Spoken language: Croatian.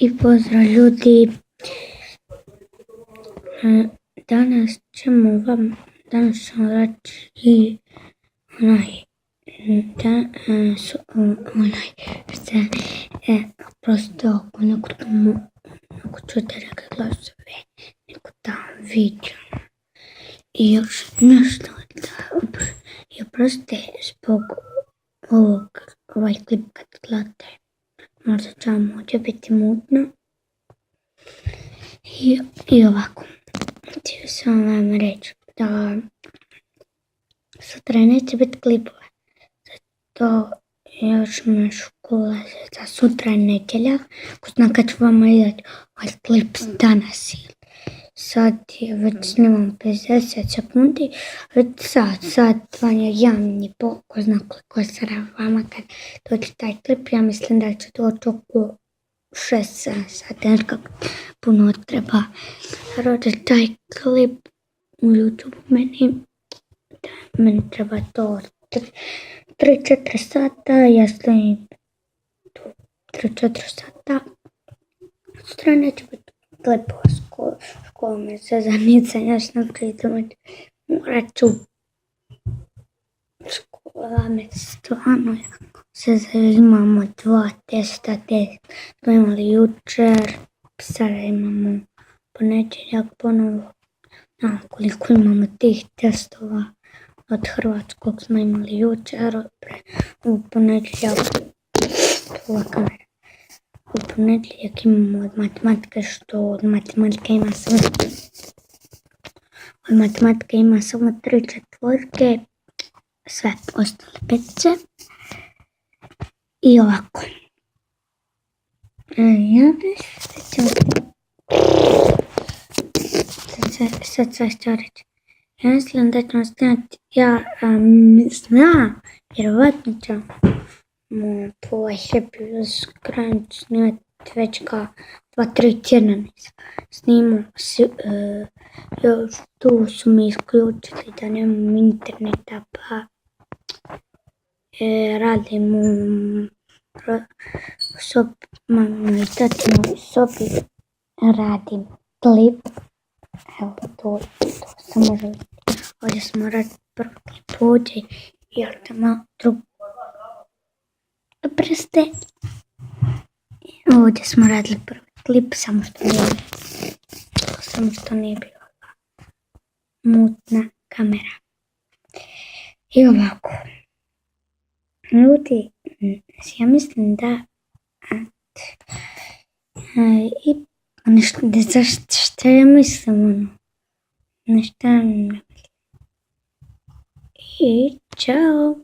I pozdrav ljudi, danas ćemo reći i prosto ako čujete neke glasove, neko tamo vidio i još nešto i oprostite zbog ovaj klip kad gledate, možda će vam ovdje biti mutno i ovako. Htio sam vam reći da sutra neće biti klipove, zato još me škola za sutra je nedjelja, ko zna kad ću vam izaći ovaj klip danas. Sad je već snimam 50 sekundi, već sad vam je 1,5, ko zna koliko se vama kad dođe taj klip. Ja mislim da će doći oko 6-7 sati, nekako puno treba rođe taj klip u YouTube meni treba to 3-4 sata, ja stojim tu 3-4 sata. Sutra neće biti klipova škola me se zanicanja, još ne pridomati, morat ću škola me stvarno se imamo 2 testa, smo imali jučer, sada imamo ponedjeljak ponovo, znam koliko imamo tih testova. Od hrvatskog smo imali jučer, u ponedjeljak, ova kamera. U ponedjeljak imamo od matematike, što od matematike ima samo 3 četvorke, sve ostale 5. I ovako. Ja mislim da ćemo snimati, vjerovatno ćemo po ovaj happy skrenut snimati već kao 2-3 tjedna nisam snimao. Još tu su mi isključili da nemam interneta, pa radim u mojoj tatinoj sobi, radim klip. Evo to sam može vidjeti. Ovdje smo radili prvi klip ovdje i ovdje malo drugo. Oprostite. Ovdje smo radili prvi klip, samo što nije bila mutna kamera. I ovako. Ljudi, ja mislim da i nešto, što ja mislim, nešto i čao.